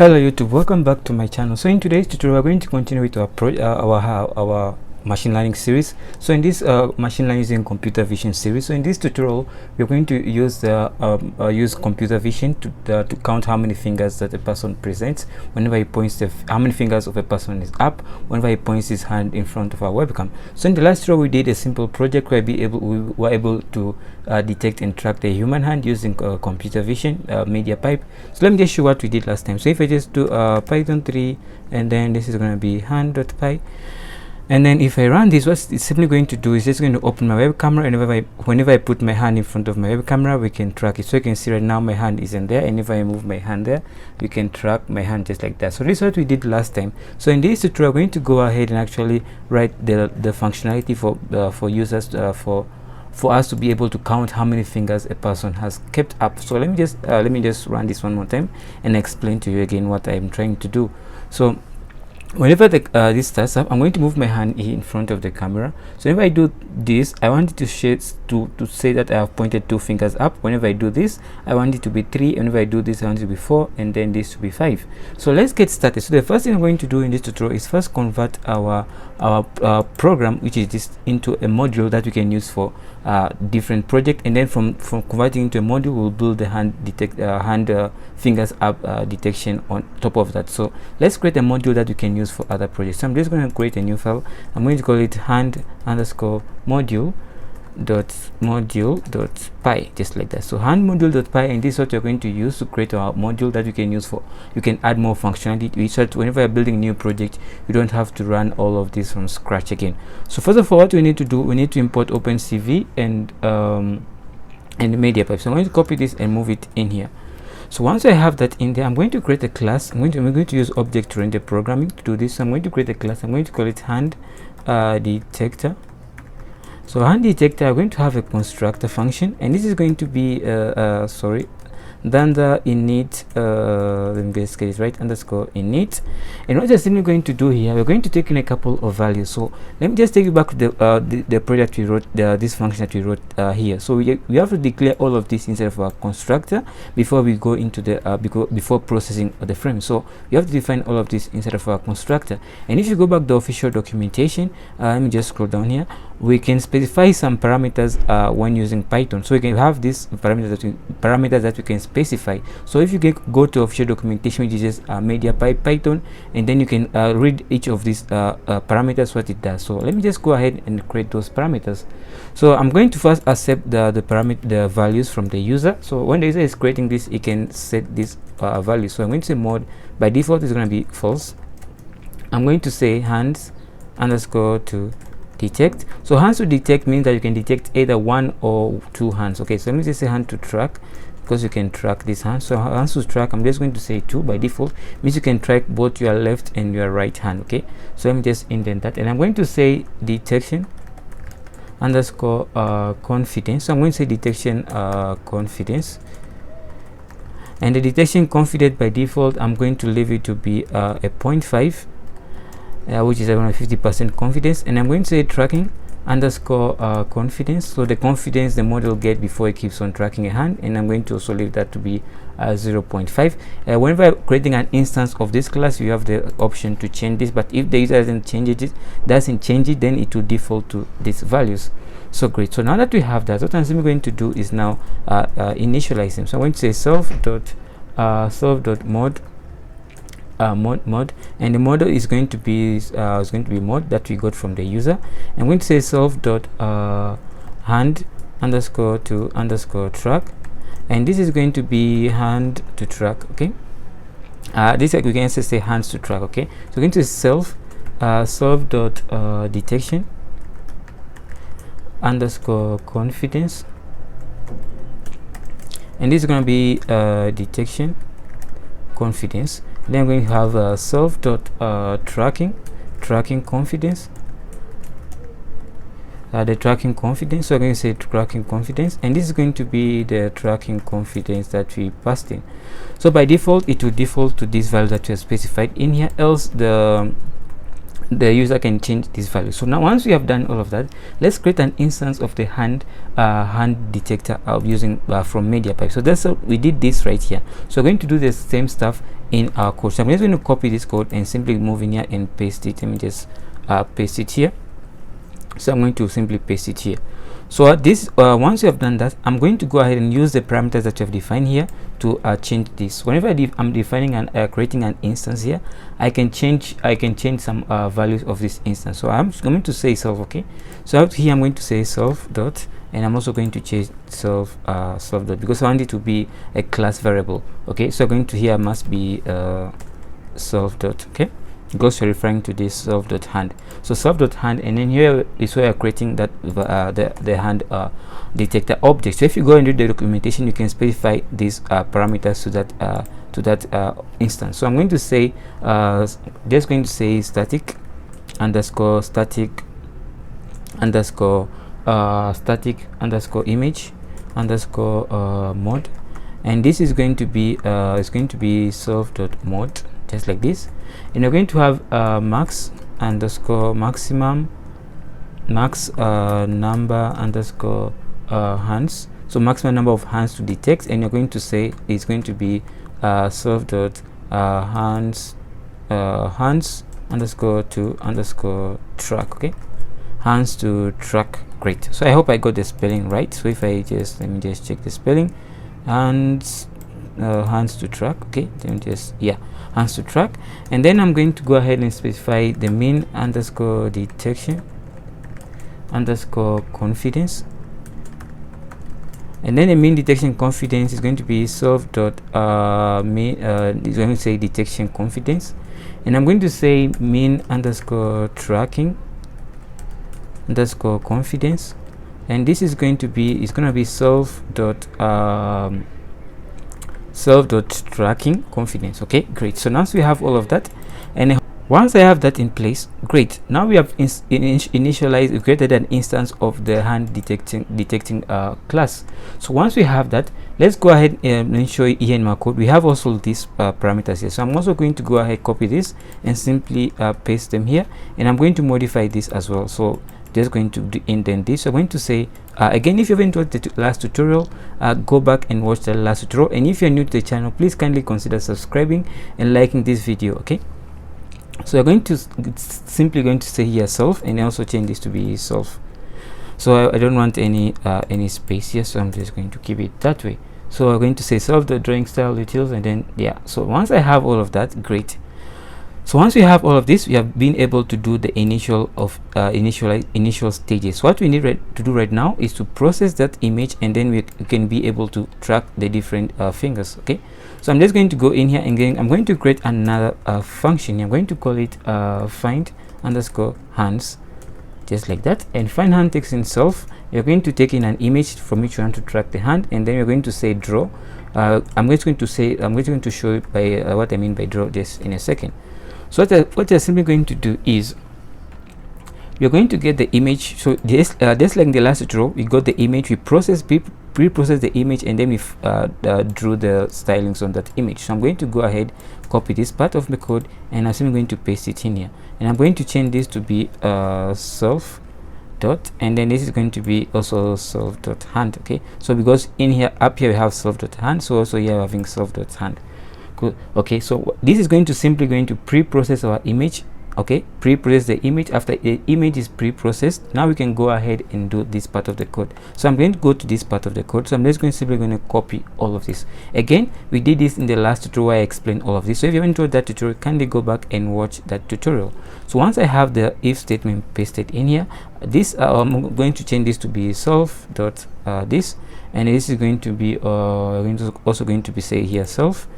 Hello YouTube, welcome back to my channel. So in today's tutorial we're going to continue with our machine learning series. So in this machine learning using computer vision series, so in this tutorial we're going to use use computer vision to count how many fingers that a person presents whenever he points how many fingers of a person is up whenever he points his hand in front of our webcam. So in the last tutorial we did a simple project where we were able to detect and track the human hand using computer vision, Mediapipe. So let me just show what we did last time. So if I just do Python 3 and then this is going to be hand.py, and then if I run this, what it's simply going to do is just going to open my web camera, and whenever I put my hand in front of my web camera, we can track it. So you can see right now my hand is in there, and if I move my hand there, you can track my hand just like that. So this is what we did last time. So in this tutorial we're going to go ahead and actually write the functionality for users for us to be able to count how many fingers a person has kept up. So let me just run this one more time and explain to you again what I'm trying to do. So whenever this starts up, I'm going to move my hand in front of the camera. So if I do this, I want it to say that I have pointed 2 fingers up. Whenever I do this, I want it to be 3, and if I do this, I want it to be 4, and then this to be 5. So let's get started. So the first thing I'm going to do in this tutorial is first convert our program, which is this, into a module that we can use for different project, and then from converting into a module, we'll build the hand fingers up detection on top of that. So let's create a module that we can use for other projects. So I'm just going to create a new file. I'm going to call it hand_module.py, just like that. So hand_module.py, and this is what you're going to use to create our module that you can use for, you can add more functionality to it, so that whenever you're building a new project, you don't have to run all of this from scratch again. So first of all, what we need to do, we need to import OpenCV and Mediapipe. So I'm going to copy this and move it in here. So once I have that in there, I'm going to create a class. I'm going to use object-oriented programming to do this. So I'm going to create a class. I'm going to call it hand detector. So hand detector, I'm going to have a constructor function, and this is going to be then the init, let me just get it right, _init. And what we're simply going to do here, we're going to take in a couple of values. So let me just take you back to the project we wrote, this function that we wrote here. So we have to declare all of this inside of our constructor before we go into the before processing the frame. So we have to define all of this inside of our constructor. And if you go back to the official documentation, let me just scroll down here, we can specify some parameters when using Python. So we can have these parameters that we can specify. So if you go to official documentation, which is just Mediapipe Python, and then you can read each of these parameters, what it does. So let me just go ahead and create those parameters. So I'm going to first accept the values from the user. So when the user is creating this, he can set this value. So I'm going to say mode, by default is going to be false. I'm going to say hands_to detect. So hands to detect means that you can detect either 1 or 2 hands. Okay, so let me just say hand to track, because you can track this hand. So hands to track, I'm just going to say 2 by default, means you can track both your left and your right hand. Okay, so let me just indent that, and I'm going to say detection _confidence. So I'm going to say detection confidence, and the detection confidence by default, I'm going to leave it to be a 0.5, which is around 50% confidence, and I'm going to say tracking _confidence. So the confidence the model get before it keeps on tracking a hand, and I'm going to also leave that to be 0.5. Whenever I'm creating an instance of this class, you have the option to change this, but if the user doesn't change it, then it will default to these values. So great. So now that we have that, what I'm simply going to do is now initialize them. So I'm going to say self.mod and the model is going to be mod that we got from the user. I'm going to say self.hand_to_track, and this is going to be hand to track. Okay, this we can say hands to track. Okay, so we're going to self detection _confidence, and this is going to be detection confidence. Then I'm going to have self.tracking confidence, the tracking confidence. So I'm going to say tracking confidence, and this is going to be the tracking confidence that we passed in. So by default, it will default to this value that we have specified in here, else the the user can change this value. So now once we have done all of that, let's create an instance of the hand detector using from Mediapipe. So that's how we did this right here. So we're going to do the same stuff in our code. So I'm just going to copy this code and simply move in here and paste it. Let me just paste it here. So I'm going to simply paste it here. So this once you have done that, I'm going to go ahead and use the parameters that you have defined here to change this. Whenever I'm defining and creating an instance here, I can change some values of this instance. So I'm going to say self. Okay, so out here I'm going to say self dot, and I'm also going to change self self dot, because I want it to be a class variable. Okay, so going to here must be self dot. Okay, because you're referring to this self.hand. So self.hand, and then here is where you're creating that the hand detector object. So if you go and read the documentation, you can specify these parameters to that instance. So I'm going to say just going to say static underscore image underscore mode, and this is going to be self.mode, just like this. And you're going to have max underscore maximum max number underscore hands, so maximum number of hands to detect, and you're going to say it's going to be self dot hands underscore to underscore track. Okay, hands to track. Great. So I hope I got the spelling right. So if I just let me just check the spelling, and hands to track. Okay, then just hands to track. And then I'm going to go ahead and specify the mean underscore detection underscore confidence, and then the mean detection confidence is going to be self dot mean is going to say detection confidence, and I'm going to say mean underscore tracking underscore confidence, and this is going to be self dot tracking confidence. Okay, great. So now we have all of that, and once I have that in place, great. Now we have initialized, we created an instance of the hand detecting class. So once we have that, let's go ahead and show you here in my code. We have also these parameters here. So I'm also going to go ahead, copy this, and simply paste them here, and I'm going to modify this as well. So just going to indent this. So I'm going to say again, if you haven't watched the last tutorial, go back and watch the last tutorial, and if you're new to the channel, please kindly consider subscribing and liking this video. Okay, so you're going to simply going to say here self, and also change this to be self. So I don't want any space here, so I'm just going to keep it that way. So I'm going to say self the drawing style details, and then so once I have all of that, great. So once we have all of this, we have been able to do the initial stages. What we need to do right now is to process that image, and then we can be able to track the different fingers. Okay, so I'm just going to go in here, and again I'm going to create another function. I'm going to call it find underscore hands, just like that. And find hand takes in self. You're going to take in an image from which you want to track the hand, and then you're going to say draw. I'm just going to show you by what I mean by draw just in a second. So what you're simply going to do is you're going to get the image. So just like in the last tutorial, we got the image, we pre-process the image, and then we drew the stylings on that image. So I'm going to go ahead, copy this part of the code, and I'm simply going to paste it in here, and I'm going to change this to be self dot, and then this is going to be also self dot hand. Okay, so because in here up here we have self dot hand, so also here we're having self dot hand. Okay, so this is simply going to pre-process our image. Okay, pre-process the image. After the image is pre-processed, now we can go ahead and do this part of the code. So I'm going to go to this part of the code. So I'm just simply going to copy all of this. Again, we did this in the last tutorial where I explained all of this. So if you haven't watched that tutorial, kindly go back and watch that tutorial. So once I have the if statement pasted in here, this I'm going to change this to be self dot this, and this is going to be also going to be say here self.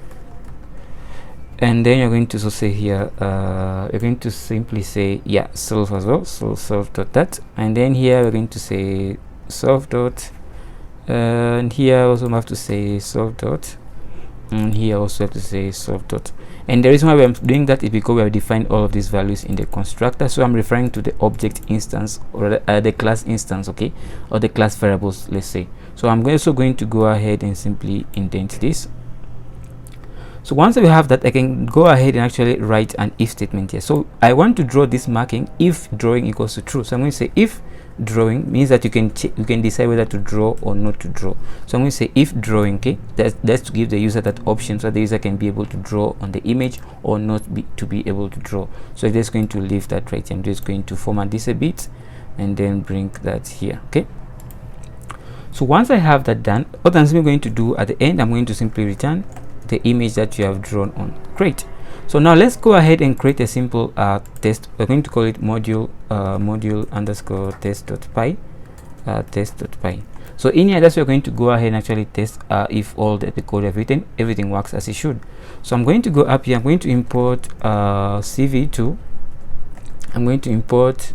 And then you're going to say here you're going to simply say self as well, so self dot that, and then here we're going to say self dot, and here also have to say self dot, and here also have to say self dot. And the reason why I'm doing that is because we have defined all of these values in the constructor. So I'm referring to the object instance, or the class instance, okay, or the class variables, let's say. So I'm also going to go ahead and simply indent this. So once we have that, I can go ahead and actually write an if statement here. So I want to draw this marking if drawing equals to true. So I'm going to say if drawing means that you can decide whether to draw or not to draw. So I'm going to say if drawing, okay, that's to give the user that option, so the user can be able to draw on the image or not be able to draw. So I'm just going to leave that right here. I'm just going to format this a bit and then bring that here. Okay, so once I have that done, what I'm simply going to do at the end, I'm going to simply return the image that you have drawn on. Great. So now let's go ahead and create a simple test. We're going to call it module underscore test.py test.py. So in here, that's where we're going to go ahead and actually test if all the code everything works as it should. So I'm going to go up here. I'm going to import CV2. I'm going to import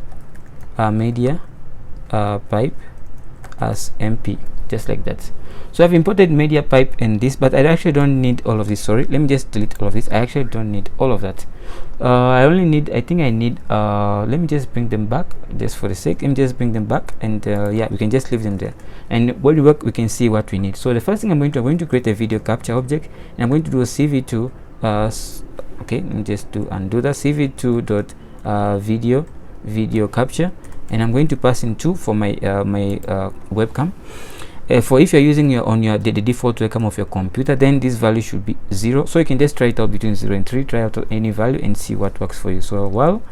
Mediapipe as MP, just like that. So I've imported Mediapipe and this, but I actually don't need all of this. Sorry, let me just delete all of this. I actually don't need all of that. I only need, I think I need, let me just bring them back just for the sake. Let me just bring them back, and yeah, we can just leave them there. And when we work, we can see what we need. So the first thing I'm going to create a video capture object, and I'm going to do a CV2. Okay, let me just undo that CV2 dot video capture, and I'm going to pass in 2 for my webcam. For if you're using the default webcam of your computer, then this value should be 0. So you can just try it out between 0 and 3. Try out any value and see what works for you. So while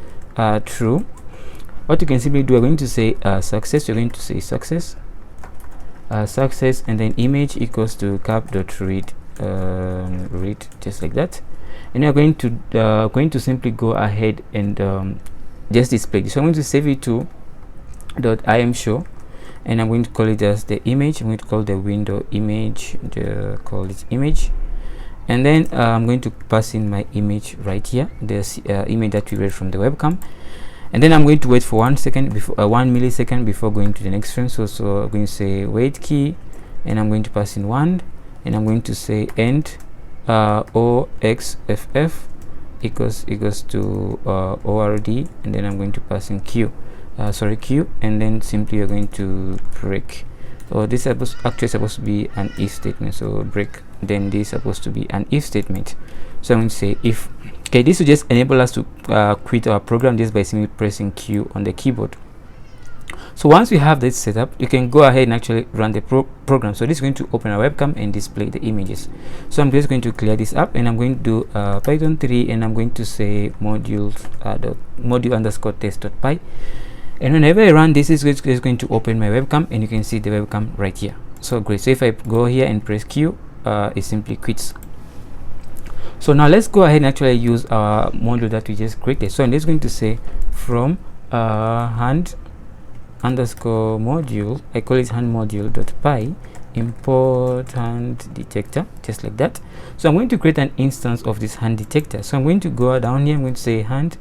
true, what you can simply do, we're going to say success. You're going to say success, success, and then image equals to cap.read, read, just like that. And you're going to simply go ahead and just display this. So I'm going to save it to .imshow, and I'm going to call it as the image. I'm going to call the window image, call it image, and then I'm going to pass in my image right here, this image that we read from the webcam, and then I'm going to wait for 1 second before 1 millisecond before going to the next frame. So I'm going to say wait key, and I'm going to pass in 1, and I'm going to say end oxff equals to ord, and then I'm going to pass in q, q, and then simply you're going to break. So this is actually supposed to be an if statement, so break, then this is supposed to be an if statement. So I'm going to say if. Okay, this will just enable us to quit our program just by simply pressing Q on the keyboard. So once we have this set up, you can go ahead and actually run the program. So this is going to open our webcam and display the images. So I'm just going to clear this up, and I'm going to do Python 3, and I'm going to say module underscore test.py. And whenever I run this, is going to open my webcam, and you can see the webcam right here. So great. So if I go here and press Q, it simply quits. So now let's go ahead and actually use our module that we just created. So I'm just going to say from hand underscore module, I call it hand module.py, import hand detector, just like that. So I'm going to create an instance of this hand detector. So I'm going to go down here. I'm going to say hand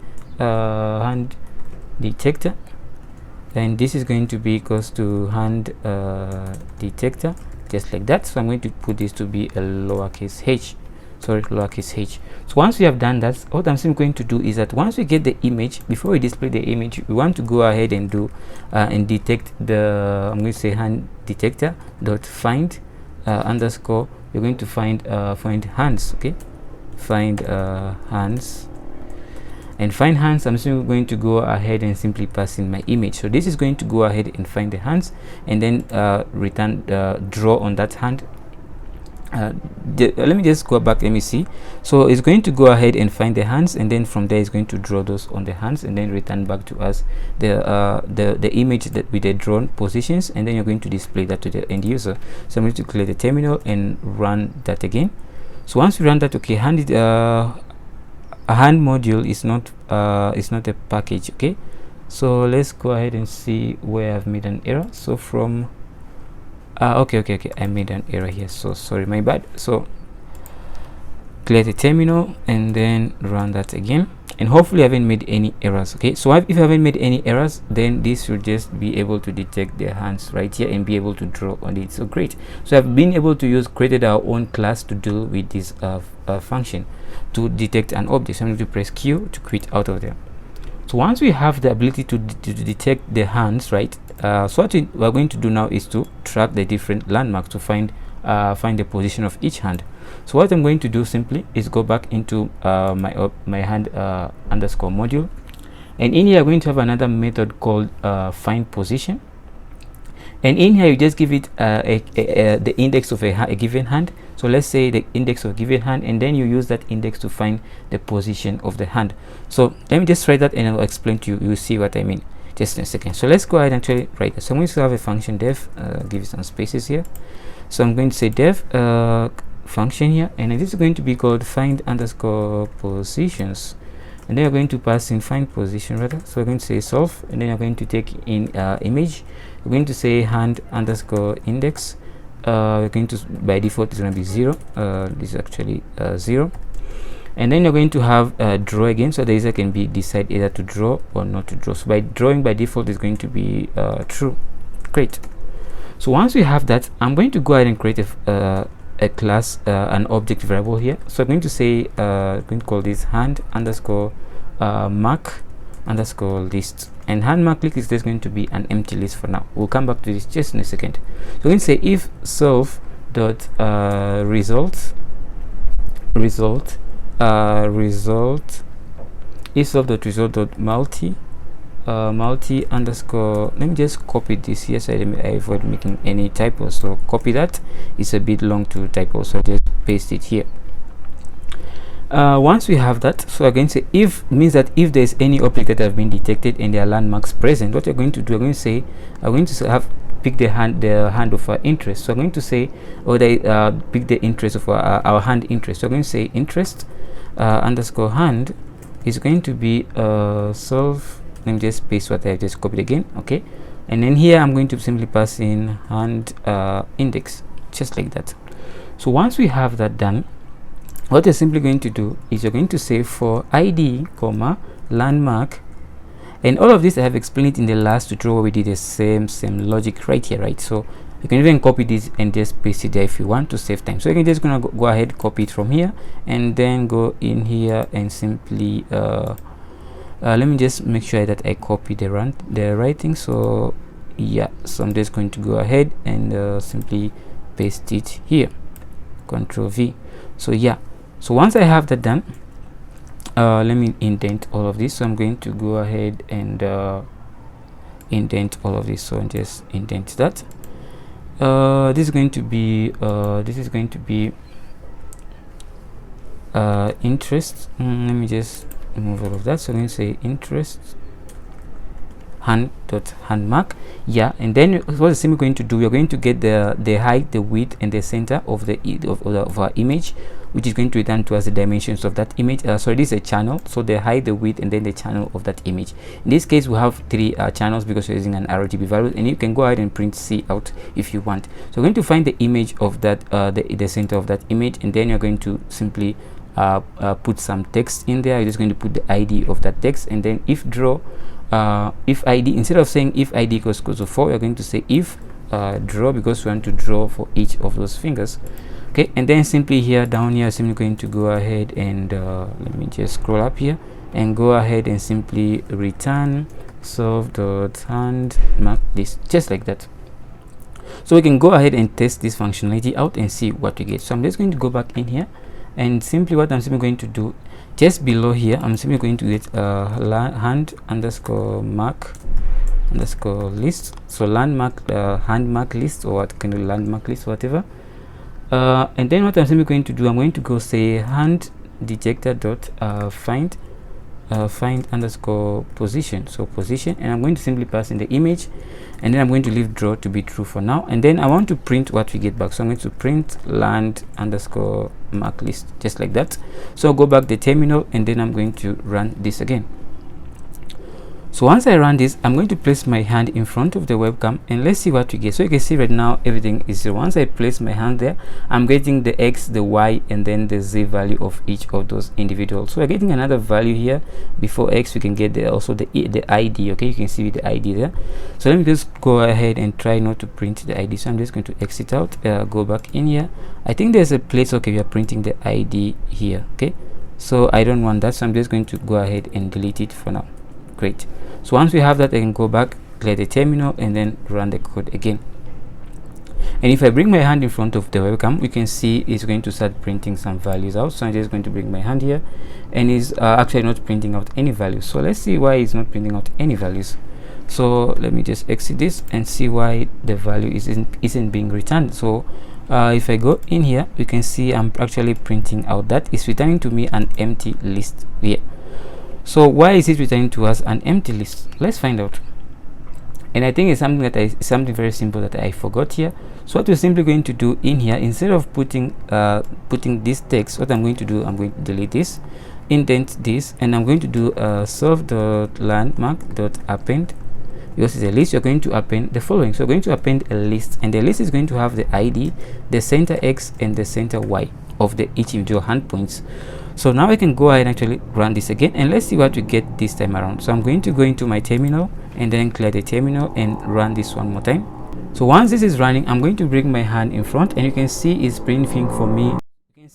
detector, and this is going to be equals to hand detector, just like that. So I'm going to put this to be a lowercase h. Lowercase h. So once we have done that, what I'm simply going to do is that once we get the image, before we display the image, we want to go ahead and do and detect the, I'm going to say hand detector dot find underscore, we're going to find hands. Okay, find hands, and find hands, I'm simply going to go ahead and simply pass in my image. So this is going to go ahead and find the hands, and then return draw on that hand. Let me just go back. Let me see. So it's going to go ahead and find the hands, and then from there it's going to draw those on the hands, and then return back to us the image that with the drawn positions, and then you're going to display that to the end user. So I'm going to clear the terminal and run that again. So once we run that, okay, a hand module is not a package. Okay, so let's go ahead and see where I've made an error. So from okay, I made an error here, so sorry, my bad. So clear the terminal and then run that again, and hopefully I haven't made any errors. Okay, so if I haven't made any errors, then this should just be able to detect their hands right here and be able to draw on it. So great. So I've been able to created our own class to deal with this function to detect an object. So I'm going to press Q to quit out of there. So once we have the ability to detect the hands, right, so what we're going to do now is to track the different landmarks to find the position of each hand. So what I'm going to do simply is go back into my hand underscore module, and in here I'm going to have another method called find position. And in here you just give it the index of a given hand. So let's say the index of a given hand, and then you use that index to find the position of the hand. So let me just write that and I'll explain to you. You'll see what I mean just in a second. So let's go ahead and actually write it. So I'm going to have a function def, give it some spaces here. So I'm going to say def function here, and this is going to be called find underscore positions, and then you're going to pass in find position rather. So we're going to say solve, and then you're going to take in image. We're going to say hand underscore index. We're going to, by default it's going to be 0. This is actually 0, and then you're going to have draw again. So the user can be decide either to draw or not to draw. So by drawing, by default is going to be true. Great. So once we have that, I'm going to go ahead and create a class, an object variable here. So I'm going to say I'm going to call this hand underscore mark underscore list, and hand mark list is just going to be an empty list for now. We'll come back to this just in a second. So we're going to say if solve dot result if solve dot result dot multi underscore, let me just copy this here so I avoid making any typos. So copy that, it's a bit long to typo, so just paste it here. Once we have that, so again say if means that if there's any object that have been detected and there are landmarks present, what you're going to do, I'm going to say I'm going to have pick the hand of our interest. So I'm going to say, or they pick the interest of our hand interest. So I'm going to say interest underscore hand is going to be solve. Let me just paste what I just copied again. Okay, and then here I'm going to simply pass in hand index, just like that. So once we have that done, what you're simply going to do is you're going to say for id comma landmark, and all of this I have explained it in the last tutorial where we did the same logic right here, right? So you can even copy this and just paste it there if you want to save time. So you can just gonna go ahead, copy it from here, and then go in here and simply let me just make sure that I copy the writing. So yeah, so I'm just going to go ahead and simply paste it here, Control V. So yeah, so once I have that done, let me indent all of this. So I'm going to go ahead and indent all of this. So I'm just indent that. This is going to be interest. Let me just remove all of that. So I'm going to say interest hand mark. Yeah, and then what is simply going to do, we're going to get the height, the width, and the center of of our image, which is going to return to us the dimensions of that image. So this is a channel, so the height, the width, and then the channel of that image. In this case we have 3 channels because we're using an RGB value, and you can go ahead and print C out if you want. So we're going to find the image of that the center of that image, and then you're going to simply put some text in there. You're just going to put the ID of that text, and then if draw, if ID, instead of saying if ID equals to 4, you're going to say if draw, because we want to draw for each of those fingers. Okay, and then simply here down here, simply going to go ahead and let me just scroll up here and go ahead and simply return solve.hand mark this, just like that. So we can go ahead and test this functionality out and see what we get. So I'm just going to go back in here, and simply what I'm simply going to do, just below here, I'm simply going to get hand underscore mark underscore list. So landmark hand mark list, or what kind of landmark list, whatever. And then what I'm simply going to do, I'm going to go say hand detector dot find underscore position, so position, and I'm going to simply pass in the image, and then I'm going to leave draw to be true for now, and then I want to print what we get back. So I'm going to print land underscore mark list, just like that. So I'll go back the terminal, and then I'm going to run this again. So once I run this, I'm going to place my hand in front of the webcam, and let's see what we get. So you can see right now everything is 0. Once I place my hand there, I'm getting the X, the Y, and then the Z value of each of those individuals. So we're getting another value here. Before X, we can get also the ID. Okay, you can see the ID there. So let me just go ahead and try not to print the ID. So I'm just going to exit out, go back in here. I think there's a place, okay, we are printing the ID here. Okay, so I don't want that, so I'm just going to go ahead and delete it for now. Great. So once we have that, I can go back, clear the terminal, and then run the code again. And if I bring my hand in front of the webcam, we can see it's going to start printing some values out. So I'm just going to bring my hand here, and it's actually not printing out any values. So let's see why it's not printing out any values. So let me just exit this and see why the value isn't being returned. So if I go in here, we can see I'm actually printing out that it's returning to me an empty list here. So why is it returning to us an empty list? Let's find out. And I think it's something very simple that I forgot here. So what we're simply going to do in here, instead of putting this text, what I'm going to do, I'm going to delete this, indent this, and I'm going to do self.landmark.append. Because it's a list, you're going to append the following. So we're going to append a list, and the list is going to have the ID, the center X, and the center Y of each individual hand points. So now I can go ahead and actually run this again, and let's see what we get this time around. So I'm going to go into my terminal and then clear the terminal and run this one more time. So once this is running, I'm going to bring my hand in front, and you can see it's printing for me.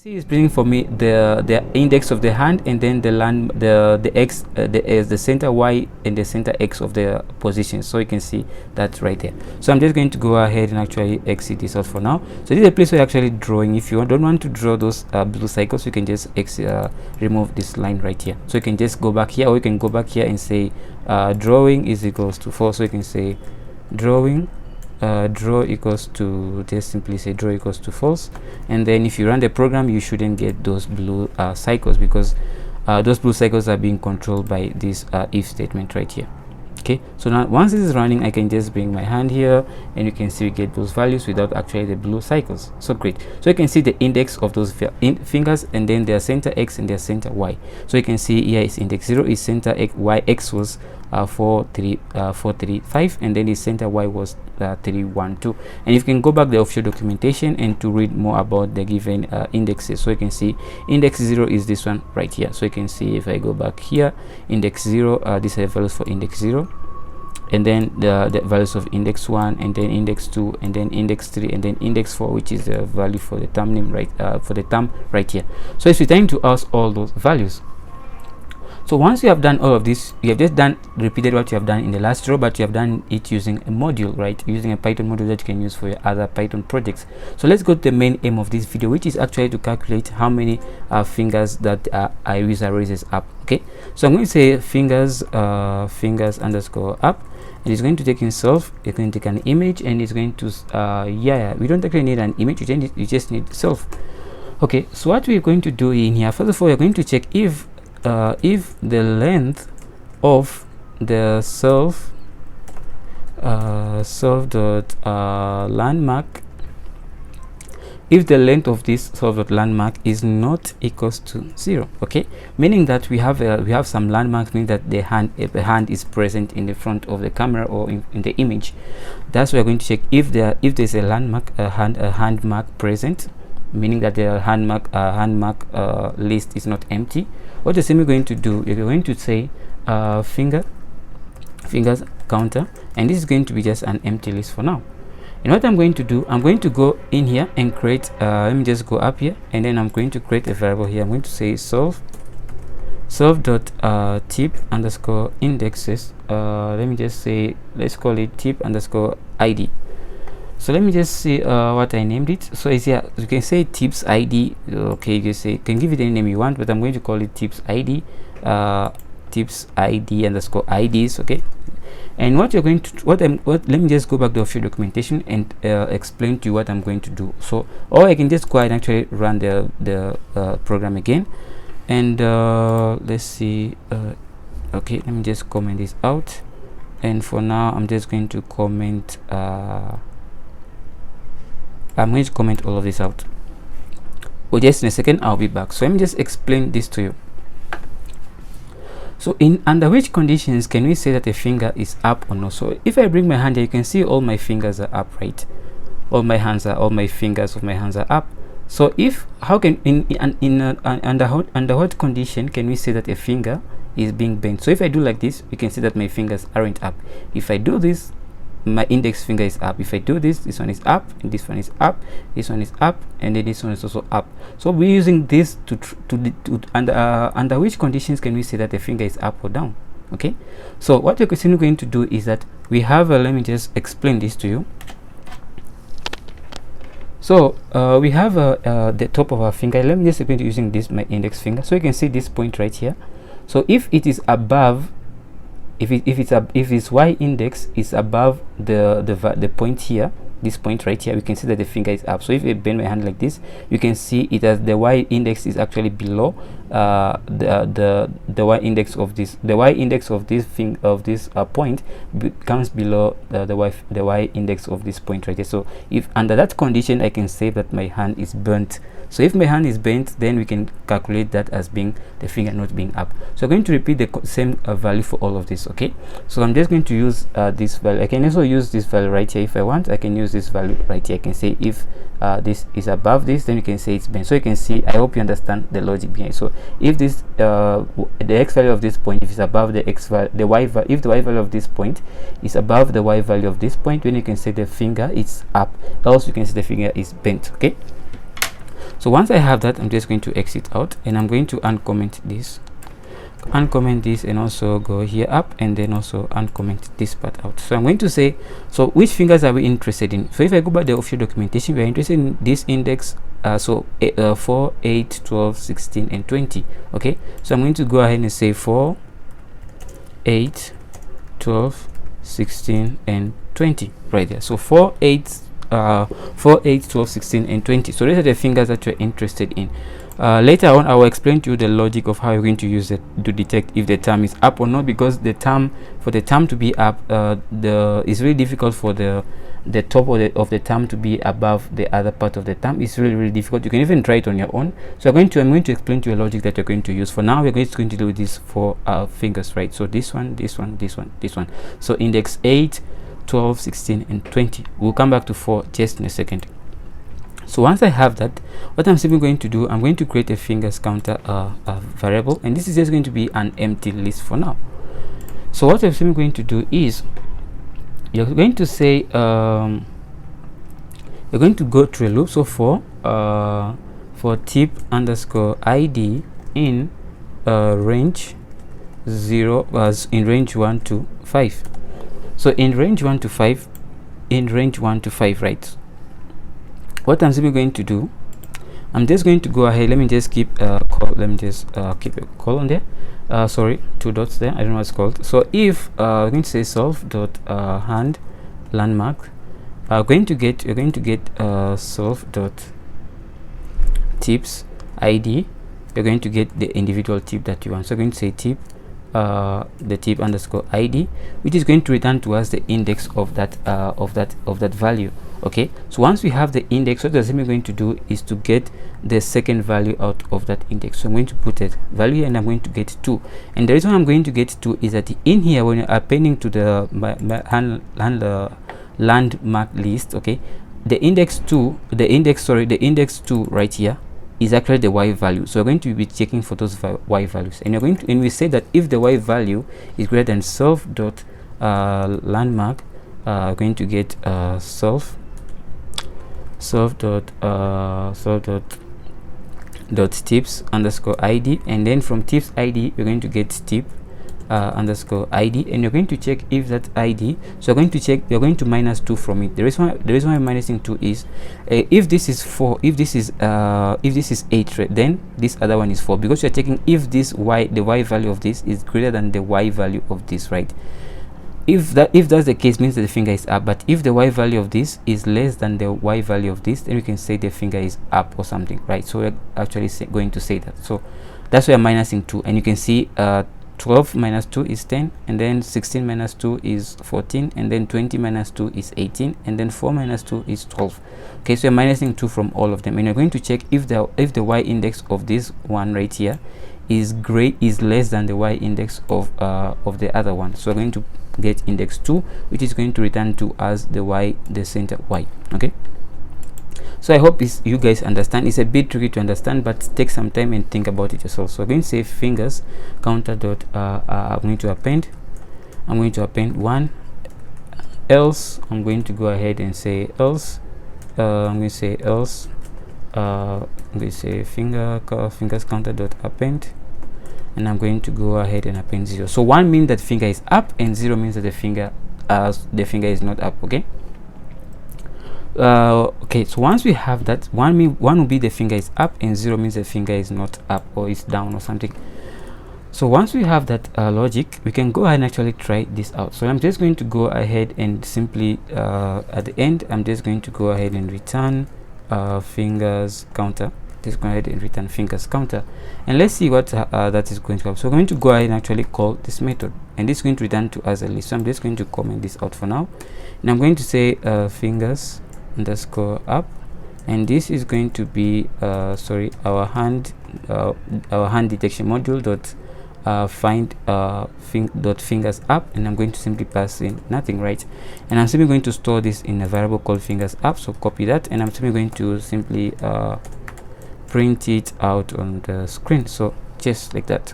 It's bringing for me the index of the hand, and then the X, the center Y and the center X of the position. So you can see that right there. So I'm just going to go ahead and actually exit this out for now. So this is a place where you're actually drawing. If you don't want to draw those blue cycles, you can just remove this line right here. So you can just go back here, or you can go back here and say drawing is equals to false. So you can say drawing draw equals to, just simply say draw equals to false, and then if you run the program, you shouldn't get those blue cycles, because those blue cycles are being controlled by this if statement right here. Okay, so now once this is running, I can just bring my hand here, and you can see we get those values without actually the blue cycles. So great. So you can see the index of those fingers, and then their center X and their center Y. So you can see here is index 0 is center X, Y X was 435, and then the center Y was 312. And you can go back the official documentation and to read more about the given indexes. So you can see index 0 is this one right here. So you can see if I go back here, index 0, these are the values for index 0, and then the values of index 1, and then index 2, and then index 3, and then index 4, which is the value for the term name right for the term right here. So it's returning to us all those values. So once you have done all of this, you have just repeated what you have done in the last row, but you have done it using a module, right? Using a Python module that you can use for your other Python projects. So let's go to the main aim of this video, which is actually to calculate how many fingers that a user raises up. Okay, so I'm going to say fingers underscore up, and it's going to take himself. It's going to take an image, and it's going to we don't actually need an image, you just need self. Okay, so what we're going to do in here, first of all, we're going to check if the length of the self landmark, if the length of this self.landmark is not equals to 0. Okay, meaning that we have some landmarks, meaning that the hand is present in the front of the camera or in the image. That's why we're going to check if there's a landmark, a hand mark present, meaning that the hand mark list is not empty. What you're simply going to do, you're going to say fingers counter, and this is going to be just an empty list for now. And what I'm going to do, I'm going to go in here and create let me just go up here, and then I'm going to create a variable here. I'm going to say self dot tip underscore indexes, let me just say, let's call it tip underscore ID. So let me just see what I named it. So it's here, you can say tips ID. Okay, you can give it any name you want, but I'm going to call it tips ID, tips ID underscore IDs. Okay, and what you're going to let me just go back to the official documentation and explain to you what I'm going to do. So, or I can just go ahead and actually run the program again, and let's see. Okay, let me just comment this out, and for now I'm just going to comment I'm going to comment all of this out. Well, just in a second I'll be back. So let me just explain this to you. So under which conditions can we say that a finger is up or no? So if I bring my hand here, you can see all my fingers are up, right? All my fingers of my hands are up. So if how can under what condition can we say that a finger is being bent? So if I do like this, you can see that my fingers aren't up. If I do this, my index finger is up. If I do this, this one is up, and this one is up, this one is up, and then this one is also up. So we're using this to under which conditions can we say that the finger is up or down? Okay, so what we're going to do is that we have let me just explain this to you. So we have the top of our finger. Let me just explain to using this, my index finger. So you can see this point right here. So if it is above, if its y index is above the point here, this point right here, we can see that the finger is up. So if I bend my hand like this, you can see it as the y index is actually below the y index of this. The y index of this thing of this point comes below the y index of this point right here. So if under that condition, I can say that my hand is burnt. So if my hand is bent, then we can calculate that as being the finger not being up. So I'm going to repeat the same value for all of this. Okay, so I'm just going to use this value. I can also use this value right here if I want. I can use this value right here. I can say if this is above this, then you can say it's bent. So you can see, I hope you understand the logic behind. So if this the x value of this point, if it's above the x value, the y value, if the y value of this point is above the y value of this point, then you can say the finger is up. Else you can say the finger is bent. Okay, so once I have that, I'm just going to exit out, and I'm going to uncomment this, and also go here up, and then also uncomment this part out. So I'm going to say, so which fingers are we interested in? So if I go back to the official documentation, we are interested in this index, 4, 8, 12, 16, and 20. Okay, so I'm going to go ahead and say 4, 8, 12, 16, and 20 right there. So 4, 8, 12, 16, and 20. So these are the fingers that you're interested in. Later on, I will explain to you the logic of how you're going to use it to detect if the term is up or not, because the term, for the term to be up, it's really difficult for the top of the term to be above the other part of the term. It's really difficult. You can even try it on your own. So I'm going to explain to you a logic that you're going to use. For now, we're going to do this for fingers, right? So this one, this one, this one, this one. So index 8, 12, 16, and 20. We'll come back to 4 just in a second. So once I have that, what I'm simply going to do, I'm going to create a fingers counter variable, and this is just going to be an empty list for now. So what I'm simply going to do is, you're going to say, you're going to go through a loop. So for tip underscore id in range 0 was in range 1 to 5. So in range 1 to 5, right? What I'm simply going to do, I'm just going to go ahead. Let me just keep keep a colon there. Sorry, 2 dots there. I don't know what it's called. So if I'm going to say solve dot hand landmark, you're going to get solve dot tips id. You're going to get the individual tip that you want. So I'm going to say tip the tip underscore id, which is going to return to us the index of that value. Okay, so once we have the index, what we're simply going to do is to get the second value out of that index. So I'm going to put a value, and I'm going to get 2. And the reason I'm going to get 2 is that in here, when you're appending to the landmark list, okay, the index 2 right here is actually the y value. So we're going to be checking for those y values, and you're going to, and we say that if the y value is greater than self dot landmark, we're going to get self dot tips underscore id, and then from tips id we're going to get tip underscore id, and you're going to check if that id. So you're going to check, you're going to minus 2 from it. The reason why I'm minusing 2 is if this is 4, if this is 8, right, then this other one is 4, because you're checking if the y value of this is greater than the y value of this, right? If that's the case, means that the finger is up. But if the y value of this is less than the y value of this, then we can say the finger is up or something, right? So we're actually going to say that. So that's why I'm minusing 2, and you can see 12 minus 2 is 10, and then 16 minus 2 is 14, and then 20 minus 2 is 18, and then 4 minus 2 is 12. Okay, so you're minusing 2 from all of them, and you're going to check if the y index of this one right here is less than the y index of the other one. So we're going to get index 2, which is going to return to us the center y. Okay, so I hope you guys understand. It's a bit tricky to understand, but take some time and think about it yourself. So I'm going to say fingers counter dot I'm going to append 1, else I'm going to go ahead and say else. I'm going to say else. I'm going to say fingers counter dot append, and I'm going to go ahead and append 0. So 1 means that finger is up, and 0 means that the finger is not up. Okay, Okay, so once we have that, one will be the finger is up and 0 means the finger is not up or is down or something. So once we have that logic, we can go ahead and actually try this out. So I'm just going to go ahead and simply at the end, I'm just going to go ahead and return fingers counter. Just go ahead and return fingers counter, and let's see what that is going to have. So we're going to go ahead and actually call this method, and this is going to return to us a list. So I'm just going to comment this out for now, and I'm going to say fingers underscore up, and this is going to be our hand detection module dot find dot fingers up, and I'm going to simply pass in nothing, right? And I'm simply going to store this in a variable called fingers up. So copy that, and I'm simply going to simply print it out on the screen, so just like that.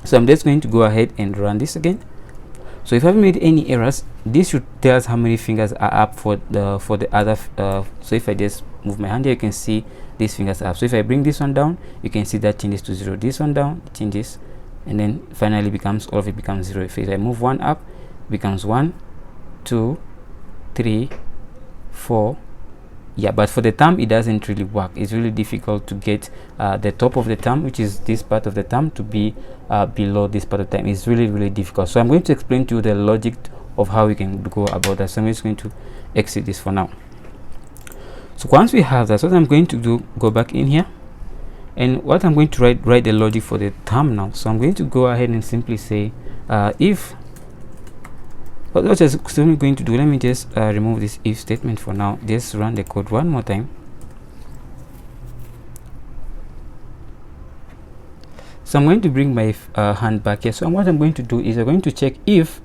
So I'm just going to go ahead and run this again. So if I've made any errors, this should tell us how many fingers are up for the other so if I just move my hand here, you can see these fingers are up. So if I bring this one down, you can see that changes to 0, this one down changes, and then finally becomes all of it becomes 0. If I move one up, it becomes 1 2 3 4. Yeah, but for the thumb it doesn't really work. It's really difficult to get the top of the thumb, which is this part of the thumb, to be below this part of the thumb. It's really difficult. So I'm going to explain to you the logic of how we can go about that. So I'm just going to exit this for now. So once we have that, what I'm going to do, go back in here, and what I'm going to write the logic for the thumb now. So I'm going to go ahead and simply say if what I'm going to do, let me just remove this if statement for now. Just run the code one more time. So I'm going to bring my hand back here. So what I'm going to do is I'm going to check if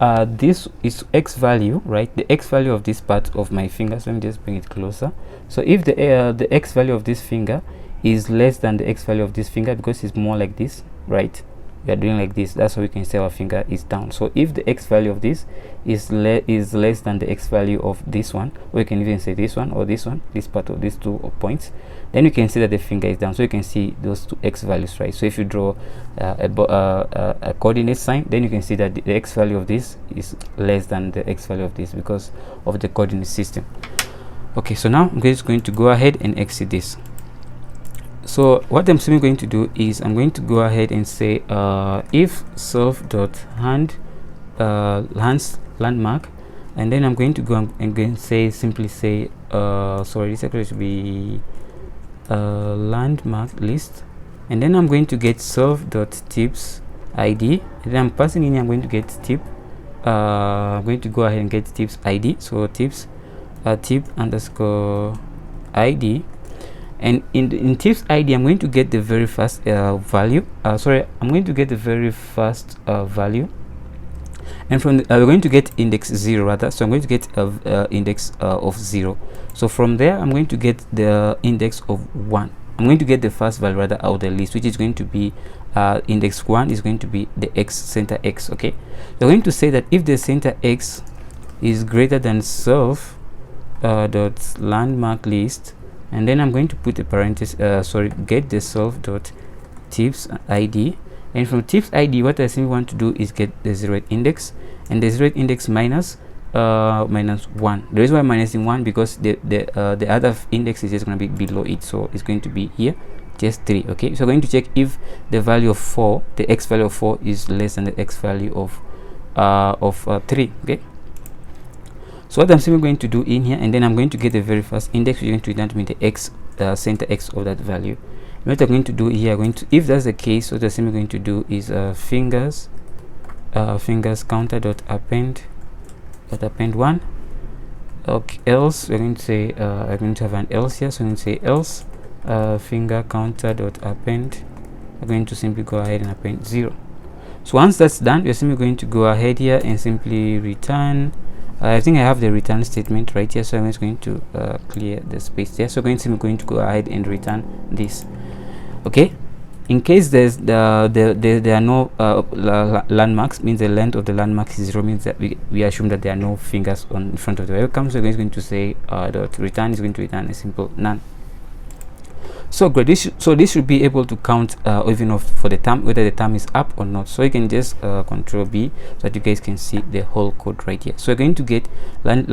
this is x value, right? The x value of this part of my finger. So let me just bring it closer. So if the x value of this finger is less than the x value of this finger, because it's more like this, right? We are doing like this, that's how we can say our finger is down. So if the x value of this is less than the x value of this one, or you can even say this one or this one, this part of these 2 points, then you can see that the finger is down. So you can see those 2 x values, right? So if you draw a coordinate sign, then you can see that the x value of this is less than the x value of this because of the coordinate system. Okay, so now I'm just going to go ahead and exit this. So what I'm simply going to do is I'm going to go ahead and say if self dot hand landmark, and then I'm going to go and say simply say sorry, this actually should be landmark list, and then I'm going to get self dot tips id, and then I'm passing in here, I'm going to get tip I'm going to go ahead and get tips id. So tips tip underscore id, and in tips id I'm going to get the very first value. Sorry, I'm going to get the very first value, and from we're going to get index 0 rather. So I'm going to get index of 0. So from there I'm going to get the index of 1. I'm going to get the first value rather out of the list, which is going to be index 1 is going to be the x center x. Okay, we're going to say that if the center x is greater than self dot landmark list, and then I'm going to put a parenthesis get the self dot tips id, and from tips id what I simply want to do is get the 0th index, and the 0th index minus 1. The reason why I'm minusing 1 because the other index is just going to be below it, so it's going to be here just 3. Okay, so I'm going to check if the value of 4, the x value of 4 is less than the x value of 3. Okay, so what I'm simply going to do in here, and then I'm going to get the very first index, which is going to return to me the x center x of that value. And what I'm going to do here, if that's the case, what I'm simply going to do is fingers counter dot append 1. Okay, else we're going to say I'm going to have an else here, so I'm going to say else finger counter dot append. I'm going to simply go ahead and append 0. So once that's done, we're simply going to go ahead here and simply return. I think I have the return statement right here, so I'm just going to clear the space there. So I'm going to go ahead and return this. Okay, in case there are no landmarks, means the length of the landmark is 0, means that we assume that there are no fingers in front of the webcam. So we're going to say dot return is going to return a simple none. So great. This should be able to count even for the term, whether the term is up or not. So you can just control B so that you guys can see the whole code right here. So you're going to get hand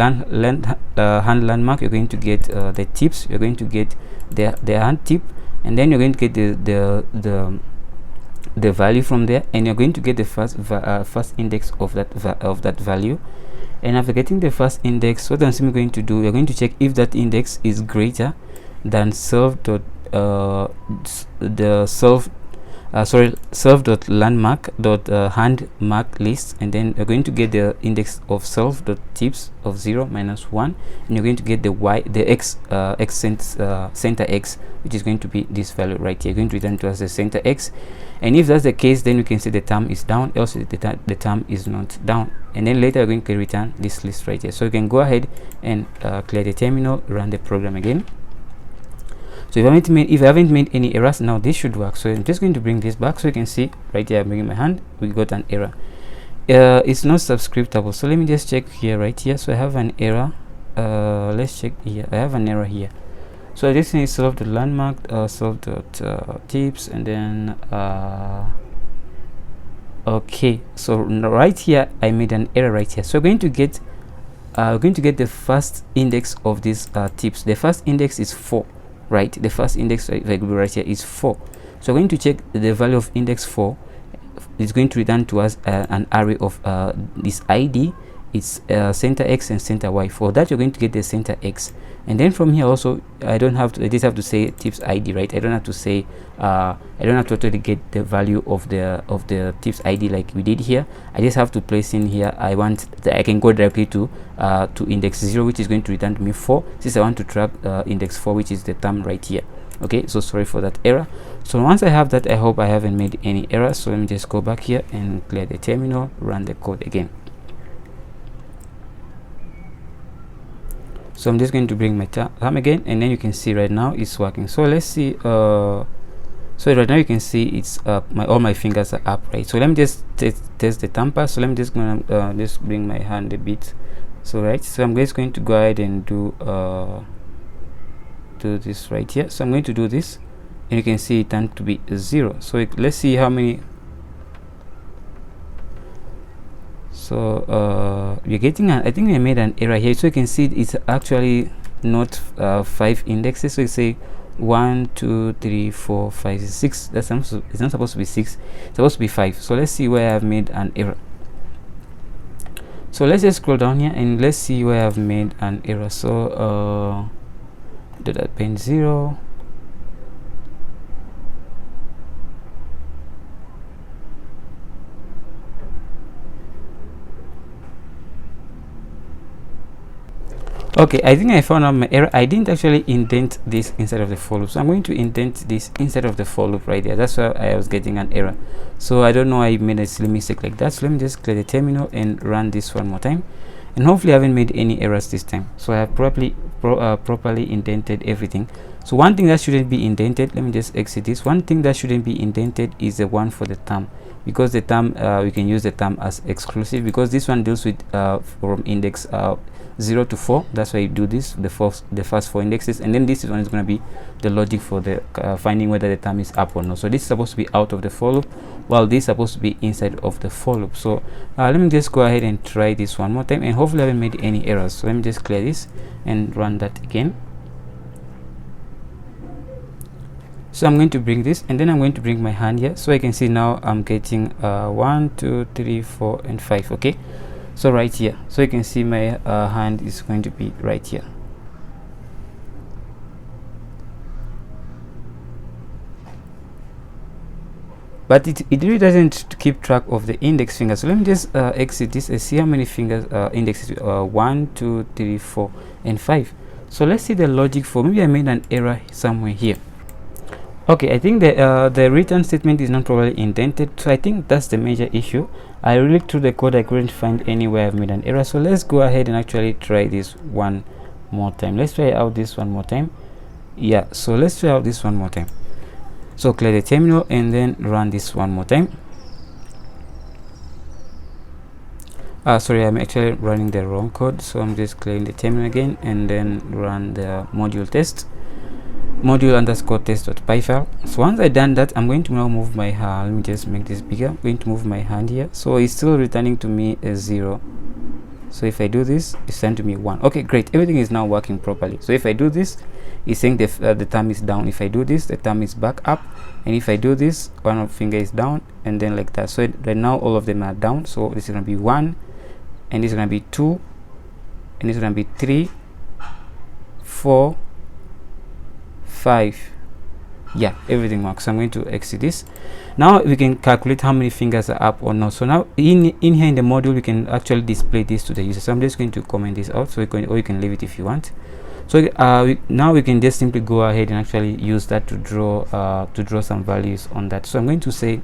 landmark, you're going to get the tips, you're going to get the hand tip, and then you're going to get the value from there, and you're going to get the first index of that value. And after getting the first index, what I'm simply going to do, you're going to check if that index is greater than self dot self dot landmark dot hand mark list, and then you're going to get the index of self dot tips of 0 minus 1, and you're going to get the x center x, which is going to be this value right here. You're going to return to us the center x, and if that's the case, then we can say the term is down, else the term is not down, and then later we're going to return this list right here. So you can go ahead and clear the terminal, run the program again. So if I haven't made any errors, now this should work. So I'm just going to bring this back so you can see right here. I'm bringing my hand, we got an error. It's not subscriptable. So let me just check here right here. So I have an error. Let's check here. I have an error here. So this is self dot landmark, self dot tips, and then okay. So right here I made an error right here. So we're going to get the first index of these tips. The first index is 4. Right, the first index variable right here is 4. So we're going to check the value of index 4. It's going to return to us an array of this ID, its center x and center y. For that, you're going to get the center x, and then from here also I just have to say tips ID, right? I don't have to say I don't have to totally get the value of the tips ID like we did here. I just have to place in here. I can go directly to index 0, which is going to return to me 4, since I want to track index 4, which is the term right here. Okay, so sorry for that error. So once I have that, I hope I haven't made any errors. So let me just go back here and clear the terminal, run the code again. So I'm just going to bring my term again, and then you can see right now it's working. So let's see. So right now you can see it's all my fingers are up, right? So let me just test the tamper. So let me just just bring my hand a bit. So right, so I'm just going to go ahead and do this right here. So I'm going to do this, and you can see it turned to be 0. So let's see how many. So we're getting I think I made an error here. So you can see it's actually not 5 indexes. So you say 1 2 3 4 5 6. It's not supposed to be 6, it's supposed to be 5. So let's see where I've made an error. So let's just scroll down here and let's see where I've made an error. So do that pen 0. Okay, I think I found out my error. I didn't actually indent this inside of the for loop, so I'm going to indent this inside of the for loop right there. That's why I was getting an error. So I don't know, I made a silly mistake like that. So let me just clear the terminal and run this one more time, and hopefully I haven't made any errors this time. So I have properly indented everything. So one thing that shouldn't be indented, let me just exit this. One thing that shouldn't be indented is the one for the term, because the term we can use the term as exclusive, because this one deals with from index 0 to 4. That's why you do this, the first 4 indexes, and then this one is going to be the logic for the finding whether the term is up or not. So this is supposed to be out of the for loop, while this is supposed to be inside of the for loop. So let me just go ahead and try this one more time, and hopefully I haven't made any errors. So let me just clear this and run that again. So I'm going to bring this, and then I'm going to bring my hand here, so I can see now I'm getting 1 2 3 4 and 5. Okay, so right here, so you can see my hand is going to be right here. But it really doesn't keep track of the index fingers. So let me just exit this and see how many fingers indexes 1 2 3 4 and 5. So let's see the logic for, maybe I made an error somewhere here. Okay, I think the return statement is not properly indented, so I think that's the major issue. I looked through the code, I couldn't find anywhere I've made an error. So let's go ahead and actually try this one more time. Let's try out this one more time. Yeah, so let's try out this one more time. So clear the terminal and then run this one more time. Sorry, I'm actually running the wrong code, so I'm just clearing the terminal again and then run the module test. module underscore test.py file. So once I done that, I'm going to now move my hand. Let me just make this bigger. I'm going to move my hand here, so it's still returning to me a 0. So if I do this, it's sent to me 1. Okay, great, everything is now working properly. So if I do this, it's saying the thumb is down. If I do this, the thumb is back up, and if I do this, one finger is down, and then like that. So right now all of them are down. So this is going to be 1, and this is going to be 2, and this is going to be 3, 4, 5. Yeah, everything works. So I'm going to exit this. Now we can calculate how many fingers are up or not. So now in here in the module, we can actually display this to the user. So I'm just going to comment this out, so or you can leave it if you want. So now we can just simply go ahead and actually use that to draw some values on that. So I'm going to say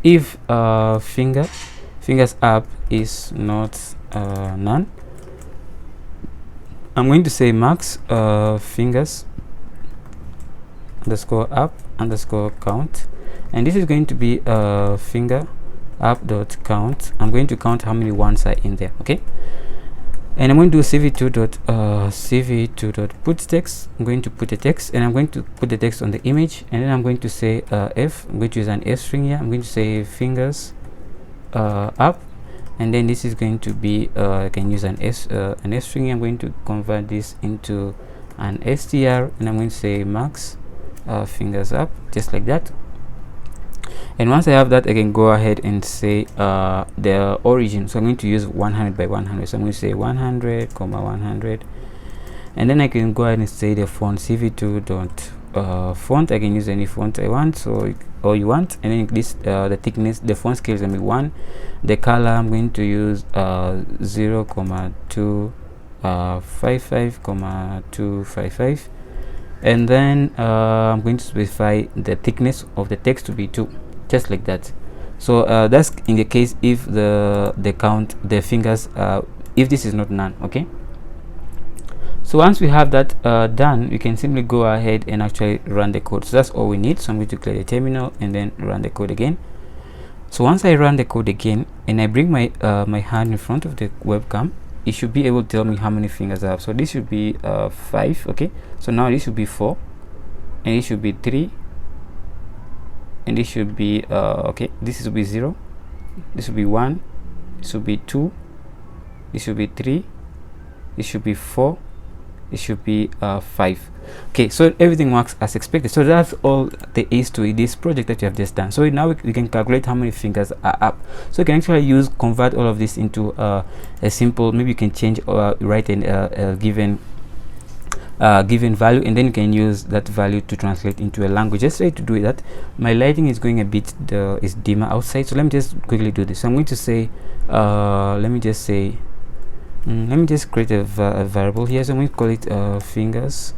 if fingers up is not none, I'm going to say max fingers underscore up underscore count, and this is going to be finger up dot count. I'm going to count how many ones are in there. Okay, and I'm going to do cv2 dot put text. I'm going to put the text, and I'm going to put the text on the image, and then I'm going to say f. I'm going to use an f string here. I'm going to say fingers up, and then this is going to be I can use an f string here. I'm going to convert this into an str, and I'm going to say max fingers up, just like that. And once I have that, I can go ahead and say the origin. So I'm going to use 100 by 100. So I'm going to say 100 comma 100, and then I can go ahead and say the font cv2 dot font. I can use any font I want, so or you want, and then this the thickness, the font scale is going to be 1. The color, I'm going to use 0 comma 255 comma 255, and then I'm going to specify the thickness of the text to be 2, just like that. So that's in the case if the count, the fingers, if this is not none. Okay, so once we have that done, we can simply go ahead and actually run the code. So that's all we need. So I'm going to clear the terminal and then run the code again. So once I run the code again and I bring my my hand in front of the webcam, it should be able to tell me how many fingers I have. So this should be 5. Okay, so now this should be 4, and this should be 3, and this should be okay, this will be 0, this will be 1, this will be 2, this should be 3, this should be 4, this should be 5. Okay, so everything works as expected. So that's all there is to this project that you have just done. So now we can calculate how many fingers are up. So you can actually convert all of this into a simple, maybe you can change or write a given value, and then you can use that value to translate into a language. Just try to do that. My lighting is going a bit is dimmer outside, so let me just quickly do this. So I'm going to say let me just create a variable here. So I'm going to call it fingers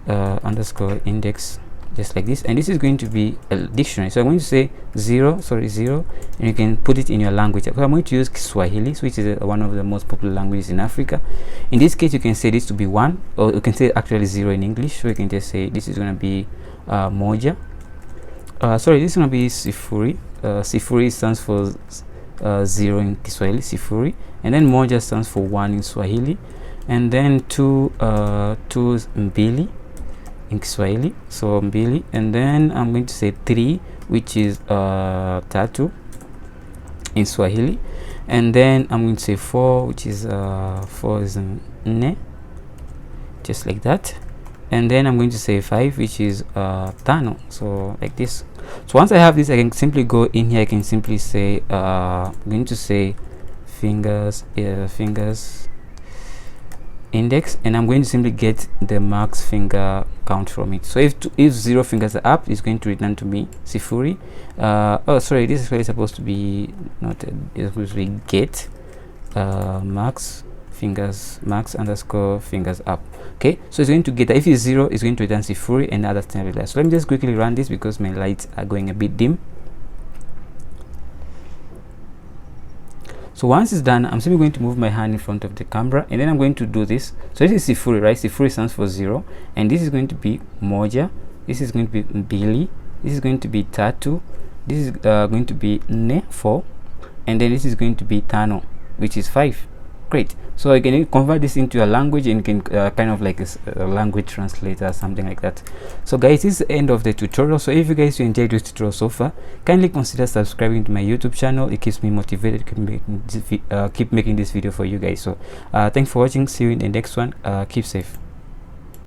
underscore index, just like this, and this is going to be a dictionary. So I'm going to say 0, and you can put it in your language. So I'm going to use Swahili, which is one of the most popular languages in Africa. In this case, you can say this to be 1, or you can say actually 0 in English. So you can just say this is going to be moja. Sorry, this is going to be sifuri. Sifuri stands for 0 in Kiswahili, sifuri, and then moja stands for 1 in Swahili, and then 2 is mbili in Kiswahili, so mbili, and then I'm going to say 3, which is tatu in Swahili, and then I'm going to say 4, which is 4 is nne, just like that, and then I'm going to say 5, which is tano, so like this. So once I have this, I can simply go in here. I can simply say I'm going to say fingers index, and I'm going to simply get the max finger count from it. So if 0 fingers are up, it's going to return to me sifuri. Oh, sorry, this is really supposed to be not it's supposed to be get max underscore fingers up. Okay, so it's going to get that. If it's 0, it's going to return sifuri, and other things like that. So let me just quickly run this because my lights are going a bit dim. So once it's done, I'm simply going to move my hand in front of the camera, and then I'm going to do this. So this is sifuri, right? Sifuri stands for 0, and this is going to be moja, this is going to be mbili, this is going to be tatu, this is going to be nne, 4, and then this is going to be tano, which is 5. Great. So you can convert this into a language, and you can kind of like a language translator, something like that. So guys, this is the end of the tutorial. So if you guys enjoyed this tutorial so far, kindly consider subscribing to my YouTube channel. It keeps me motivated to keep making this video for you guys. So thanks for watching. See you in the next one. Keep safe.